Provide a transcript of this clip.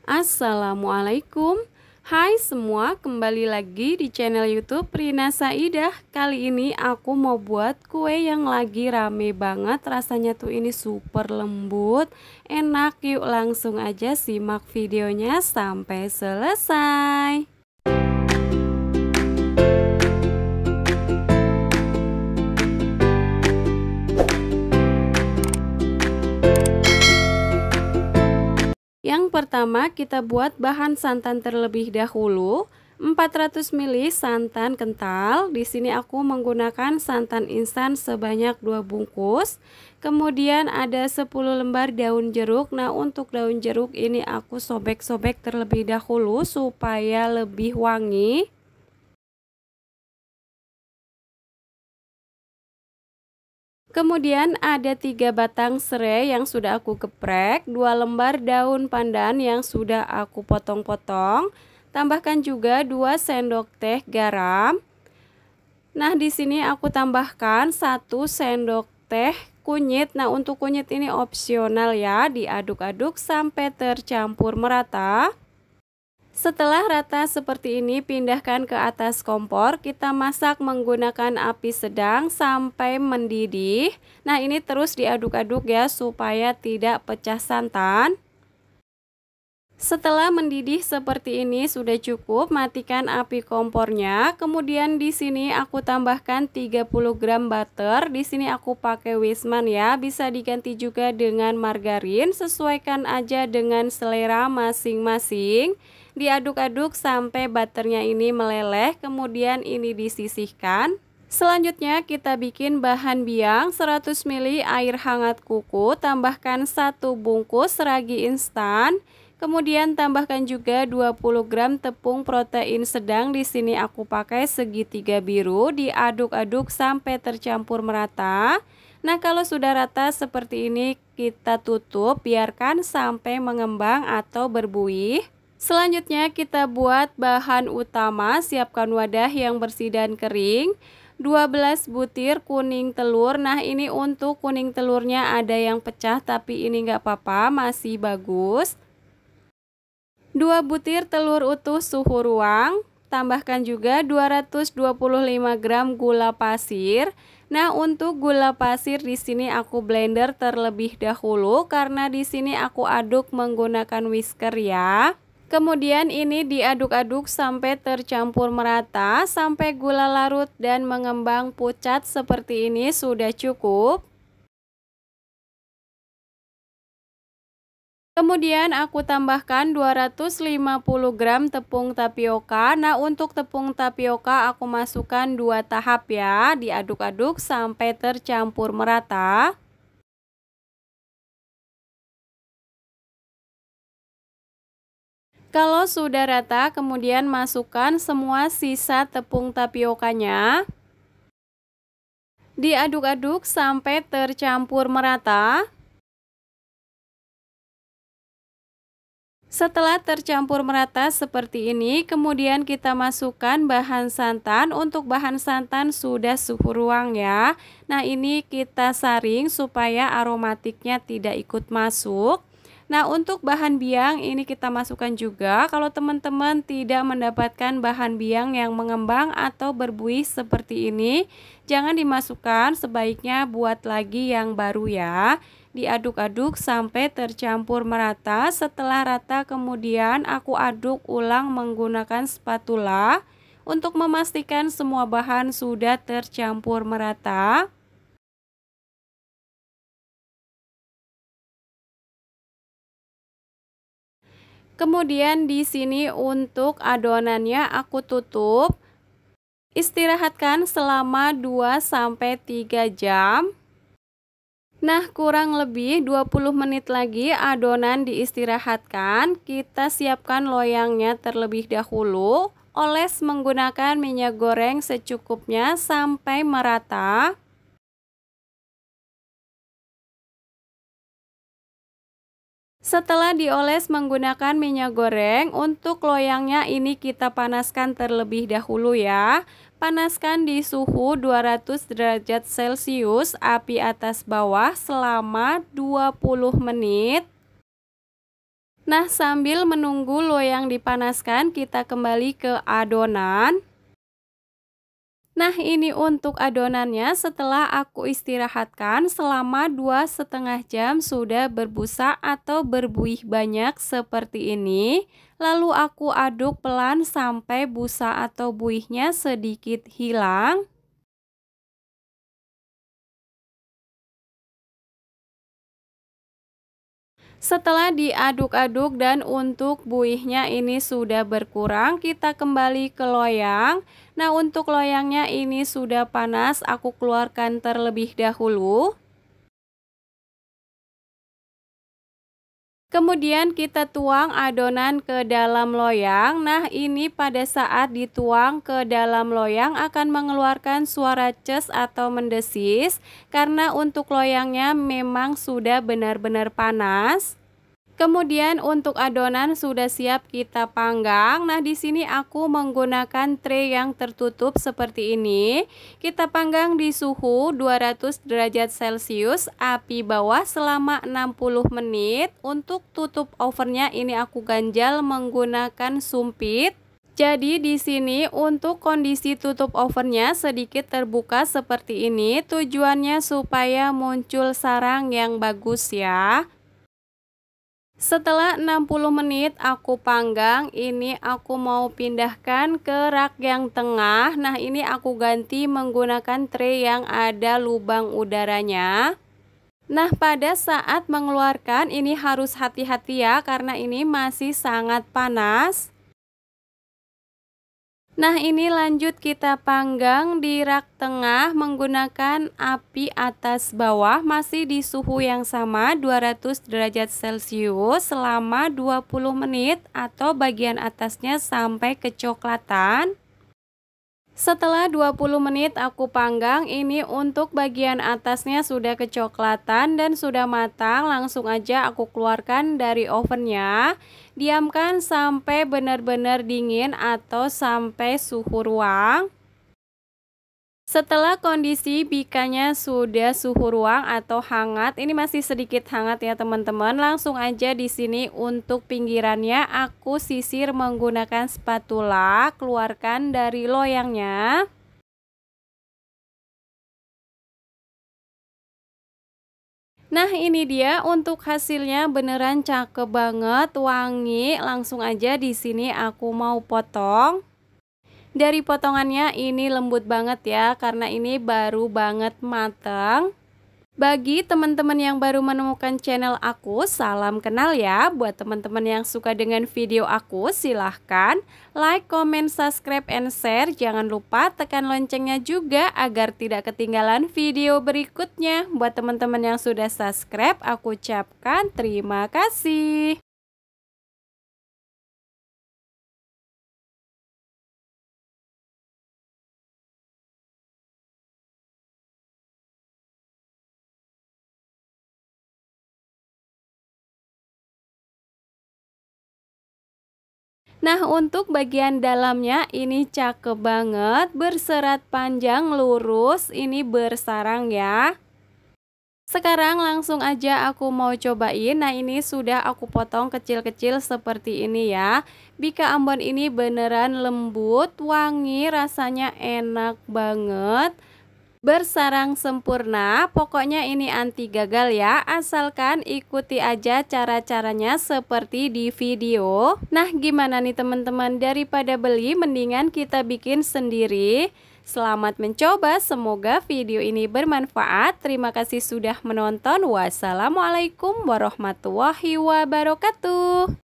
Assalamualaikum. Hai semua, kembali lagi di channel YouTube Rina Saidah. Kali ini aku mau buat kue yang lagi rame banget. Rasanya tuh ini super lembut, enak. Yuk langsung aja simak videonya sampai selesai. Yang pertama kita buat bahan santan terlebih dahulu. 400 ml santan kental. Di sini aku menggunakan santan instan sebanyak 2 bungkus. Kemudian ada 10 lembar daun jeruk. Nah, untuk daun jeruk ini aku sobek-sobek terlebih dahulu supaya lebih wangi. Kemudian ada 3 batang serai yang sudah aku geprek, 2 lembar daun pandan yang sudah aku potong-potong. Tambahkan juga 2 sendok teh garam. Nah, di sini aku tambahkan 1 sendok teh kunyit. Nah, untuk kunyit ini opsional ya, diaduk-aduk sampai tercampur merata. Setelah rata seperti ini, pindahkan ke atas kompor. Kita masak menggunakan api sedang sampai mendidih. Nah, ini terus diaduk-aduk ya supaya tidak pecah santan. Setelah mendidih seperti ini sudah cukup, matikan api kompornya. Kemudian di sini aku tambahkan 30 gram butter. Di sini aku pakai Wisman ya. Bisa diganti juga dengan margarin, sesuaikan aja dengan selera masing-masing. Diaduk-aduk sampai butternya ini meleleh, kemudian ini disisihkan. Selanjutnya kita bikin bahan biang. 100 ml air hangat kuku, tambahkan 1 bungkus ragi instan. Kemudian tambahkan juga 20 gram tepung protein sedang. Di sini aku pakai segitiga biru. Diaduk-aduk sampai tercampur merata. Nah, kalau sudah rata seperti ini kita tutup, biarkan sampai mengembang atau berbuih. Selanjutnya kita buat bahan utama. Siapkan wadah yang bersih dan kering. 12 butir kuning telur. Nah, ini untuk kuning telurnya ada yang pecah, tapi ini nggak apa-apa, masih bagus. 2 butir telur utuh suhu ruang. Tambahkan juga 225 gram gula pasir. Nah, untuk gula pasir di sini aku blender terlebih dahulu karena di sini aku aduk menggunakan whisker ya. Kemudian ini diaduk-aduk sampai tercampur merata, sampai gula larut dan mengembang pucat seperti ini sudah cukup. Kemudian aku tambahkan 250 gram tepung tapioka. Nah, untuk tepung tapioka aku masukkan 2 tahap ya, diaduk-aduk sampai tercampur merata. Kalau sudah rata, kemudian masukkan semua sisa tepung tapiokanya. Diaduk-aduk sampai tercampur merata. Setelah tercampur merata seperti ini, kemudian kita masukkan bahan santan. Untuk bahan santan sudah suhu ruang ya. Nah, ini kita saring supaya aromatiknya tidak ikut masuk. Nah, untuk bahan biang ini kita masukkan juga. Kalau teman-teman tidak mendapatkan bahan biang yang mengembang atau berbuih seperti ini, jangan dimasukkan, sebaiknya buat lagi yang baru ya. Diaduk-aduk sampai tercampur merata. Setelah rata kemudian aku aduk ulang menggunakan spatula untuk memastikan semua bahan sudah tercampur merata. Kemudian di sini untuk adonannya aku tutup. Istirahatkan selama 2-3 jam. Nah, kurang lebih 20 menit lagi adonan diistirahatkan. Kita siapkan loyangnya terlebih dahulu. Oles menggunakan minyak goreng secukupnya sampai merata. Setelah dioles menggunakan minyak goreng, untuk loyangnya ini kita panaskan terlebih dahulu ya. Panaskan di suhu 200 derajat Celcius, api atas bawah selama 20 menit. Nah, sambil menunggu loyang dipanaskan, kita kembali ke adonan. Nah, ini untuk adonannya. Setelah aku istirahatkan selama 2,5 jam sudah berbusa atau berbuih banyak seperti ini. Lalu aku aduk pelan sampai busa atau buihnya sedikit hilang. Setelah diaduk-aduk dan untuk buihnya ini sudah berkurang, kita kembali ke loyang. Nah, untuk loyangnya ini sudah panas, aku keluarkan terlebih dahulu. Kemudian kita tuang adonan ke dalam loyang. Nah, ini pada saat dituang ke dalam loyang akan mengeluarkan suara ces atau mendesis karena untuk loyangnya memang sudah benar-benar panas. Kemudian untuk adonan sudah siap kita panggang. Nah, di sini aku menggunakan tray yang tertutup seperti ini. Kita panggang di suhu 200 derajat Celcius, api bawah selama 60 menit. Untuk tutup ovennya ini aku ganjal menggunakan sumpit. Jadi di sini untuk kondisi tutup ovennya sedikit terbuka seperti ini. Tujuannya supaya muncul sarang yang bagus ya. Setelah 60 menit aku panggang, ini aku mau pindahkan ke rak yang tengah. Nah, ini aku ganti menggunakan tray yang ada lubang udaranya. Nah, pada saat mengeluarkan ini harus hati-hati ya karena ini masih sangat panas. Nah, ini lanjut kita panggang di rak tengah menggunakan api atas bawah masih di suhu yang sama 200 derajat Celcius selama 20 menit atau bagian atasnya sampai kecoklatan. Setelah 20 menit aku panggang, ini untuk bagian atasnya sudah kecoklatan dan sudah matang. Langsung aja aku keluarkan dari ovennya. Diamkan sampai benar-benar dingin atau sampai suhu ruang. Setelah kondisi bikanya sudah suhu ruang atau hangat, ini masih sedikit hangat ya teman-teman. Langsung aja di sini untuk pinggirannya aku sisir menggunakan spatula, keluarkan dari loyangnya. Nah, ini dia untuk hasilnya beneran cakep banget, wangi. Langsung aja di sini aku mau potong. Dari potongannya ini lembut banget ya karena ini baru banget matang. Bagi teman-teman yang baru menemukan channel aku, salam kenal ya. Buat teman-teman yang suka dengan video aku, silahkan like, comment, subscribe, and share. Jangan lupa tekan loncengnya juga agar tidak ketinggalan video berikutnya. Buat teman-teman yang sudah subscribe, aku ucapkan terima kasih. Nah, untuk bagian dalamnya ini cakep banget, berserat panjang lurus, ini bersarang ya. Sekarang langsung aja aku mau cobain. Nah, ini sudah aku potong kecil-kecil seperti ini ya. Bika Ambon ini beneran lembut, wangi, rasanya enak banget. Bersarang sempurna, pokoknya ini anti gagal ya, asalkan ikuti aja cara-caranya seperti di video. Nah, gimana nih teman-teman, daripada beli mendingan kita bikin sendiri. Selamat mencoba, semoga video ini bermanfaat. Terima kasih sudah menonton. Wassalamualaikum warahmatullahi wabarakatuh.